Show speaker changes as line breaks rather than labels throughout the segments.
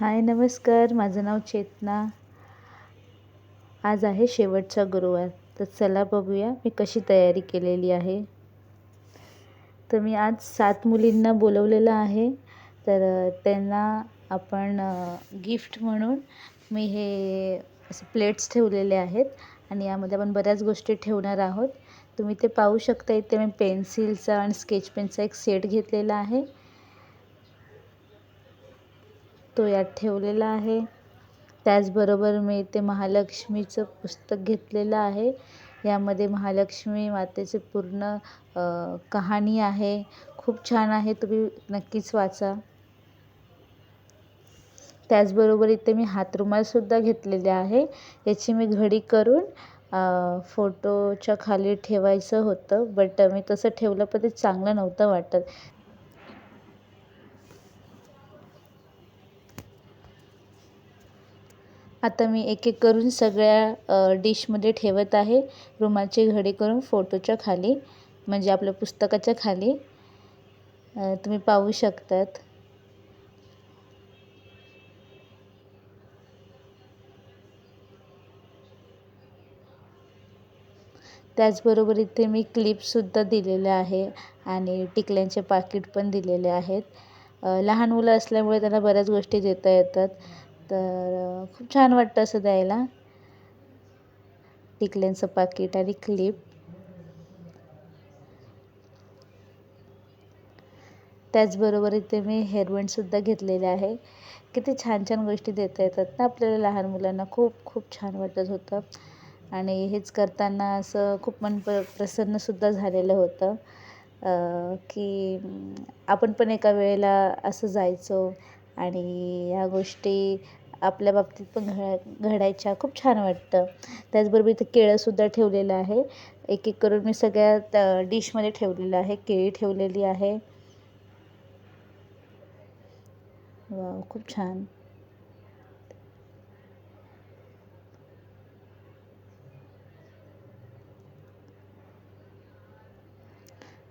हाय नमस्कार, माझं नाव चेतना. आज आहे शेवटचा गुरुवार. तर चला बघूया मी कशी तयारी केलेली आहे. तर मी आज 7 मुलींना बोलवलेलं आहे. तर त्यांना आपण गिफ्ट म्हणून मी हे असे प्लेट्स ठेवलेले आहेत आणि यामध्ये आपण बऱ्याच गोष्टी ठेवणार आहोत. तुम्ही ते पाहू शकता. इथे मी पेन्सिलचा आणि स्केच पेनचा एक सेट घेतलेला आहे, तो यात ठेवलेला आहे. त्याचबरोबर मी इथे महालक्ष्मीचं पुस्तक घेतलेलं आहे. यामध्ये महालक्ष्मी मातेचे पूर्ण कहाणी आहे. खूप छान आहे, तुम्ही नक्कीच वाचा. त्याचबरोबर इथे मी हातरुमालसुद्धा घेतलेले आहे. याची मी घडी करून फोटोच्या खाली ठेवायचं होतं, बट मी तसं ठेवलं पण ते चांगलं नव्हतं वाटत. आता मी एक एक करून सगळ्या डिशमध्ये ठेवत आहे. रुमालची घडी करून फोटोच्या खाली, म्हणजे आपल्या पुस्तकाच्या खाली तुम्ही पाहू शकतात. त्याचबरोबर इथे मी क्लिपसुद्धा दिलेले आहे आणि टिकल्यांचे पाकीट पण दिलेले आहेत. लहान मुलं असल्यामुळे त्यांना बऱ्याच गोष्टी देता येतात, तर खूप छान वाटतं असं द्यायला. टिकल्यांचं पाकीट आणि क्लिप. त्याचबरोबर इथे मी हेअरबँडसुद्धा घेतलेले आहे. किती छान छान गोष्टी देता येतात ना आपल्याला लहान मुलांना. खूप खूप छान वाटत होतं आणि हेच करताना असं खूप मन प्रसन्नसुद्धा झालेलं होतं की आपण पण एका वेळेला असं जायचो आणि ह्या गोष्टी आपल्या बाबतीत पण घडायच्या. खूप छान वाटतं. त्याचबरोबर इथे केळंसुद्धा ठेवलेलं आहे. एक एक करून मी सगळ्या डिशमध्ये ठेवलेलं आहे. केळी ठेवलेली आहे. वाव, खूप छान.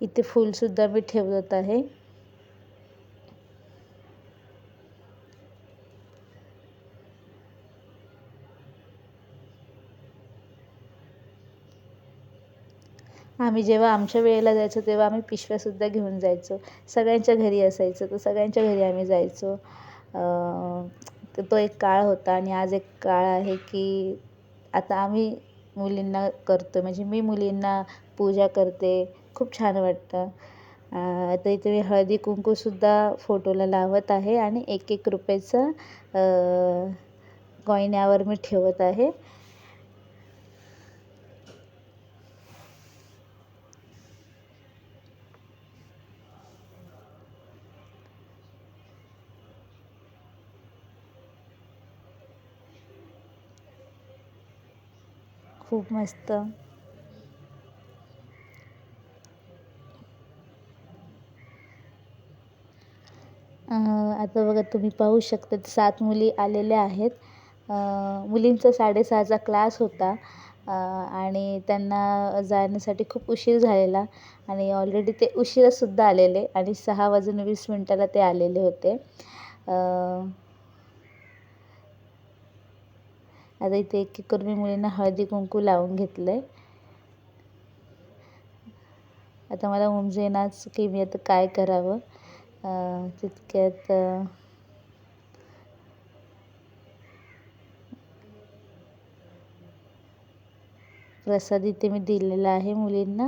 इथे फूलसुद्धा मी ठेवत आहे. आम्ही जेव्हा आमच्या वेळेला जायचो तेव्हा आम्ही पिशव्यासुद्धा घेऊन जायचो. सगळ्यांच्या घरी असायचं, तर सगळ्यांच्या घरी आम्ही जायचो. तर तो एक काळ होता आणि आज एक काळ आहे की आता आम्ही मुलींना करतो, म्हणजे मी मुलींना पूजा करते. खूप छान वाटतं. आता इथे मी हळदी कुंकूसुद्धा फोटोला लावत आहे आणि ₹1 कॉईन यावर मी ठेवत आहे. खूप मस्त. आता बघा, तुम्ही पाहू शकता 7 मुली आलेल्या आहेत. मुलींचा 6:30चा क्लास होता आणि त्यांना जाण्यासाठी खूप उशीर झालेला आणि ऑलरेडी ते उशिरासुद्धा आलेले आणि 6:20 ते आलेले होते. आता इथे एक एक करून मी मुलींना हळदी कुंकू लावून घेतलं आहे. आता मला उमजेनाच की मी आता काय करावं. तितक्यात प्रसाद इथे मी दिलेला आहे मुलींना.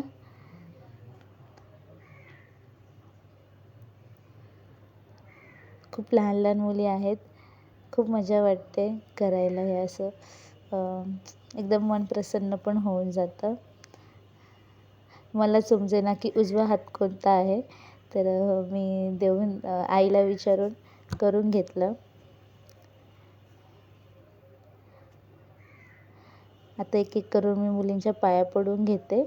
खूप लहान लहान मुली आहेत. खूप मजा वाटते करायला हे असं. एकदम मन प्रसन्न पण होऊन जातं. मला समजेना की उजवा हात कोणता आहे, तर मी देऊन आईला विचारून करून घेतलं. आता एक एक करून मी मुलींच्या पाया पडून घेते.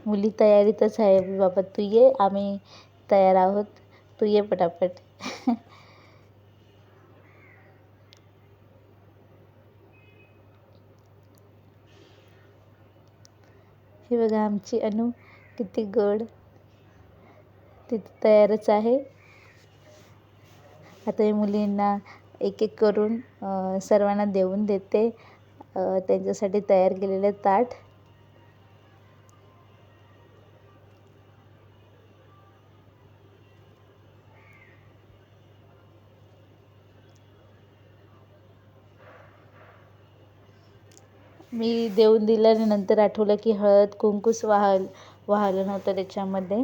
मुली तयारीतच आहे. बाबा तू ये, आम्ही तयार आहोत, तू ये पटापट. हे बघा आमची अनु किती गोड. ती तयारच आहे. आता मी मुलींना एक एक करून सर्वांना देऊन देते त्यांच्यासाठी तयार केलेले ताट. मी देऊन दिल्यानंतर आठवलं की हळद कुंकूच वाहिलं नव्हतं त्याच्यामध्ये.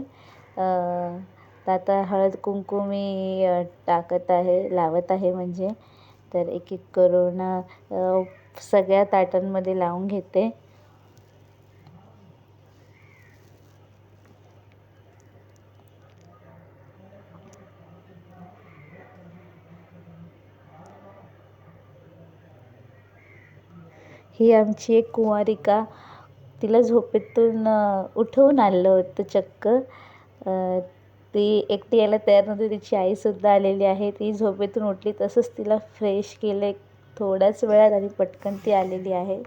तर आता हळद कुंकू मी टाकत आहे, लावत आहे म्हणजे. तर एक एक करून सगळ्या ताटांमध्ये लावून घेते. ही आमची एक कुंवारिका, तिला झोपेतून उठवून आणलं होतं चक्क. ती एकटी यायला तयार नव्हती, तिची आईसुद्धा आलेली आहे. ती झोपेतून उठली, तसंच तिला फ्रेश केलं थोड्याच वेळात आणि पटकन ती आलेली आहे.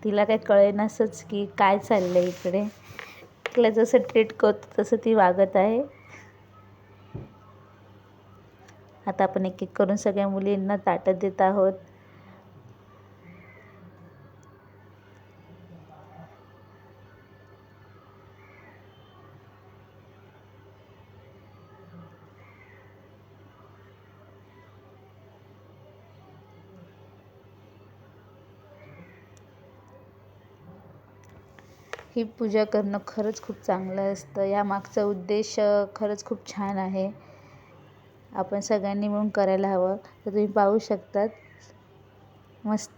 तिला काय कळेनासच की काय चाललं आहे इकडे. तिला जसं ट्रीट करतो तसं ती वागत आहे. आता आपण एक एक करून सगळ्या मुलींना ताटं देत आहोत. ही पूजा करणं खरंच खूप चांगलं असतं. यामागचा उद्देश खरंच खूप छान आहे. आपण सगळ्यांनी मिळून करायला हवं. तर तुम्ही पाहू शकतात मस्त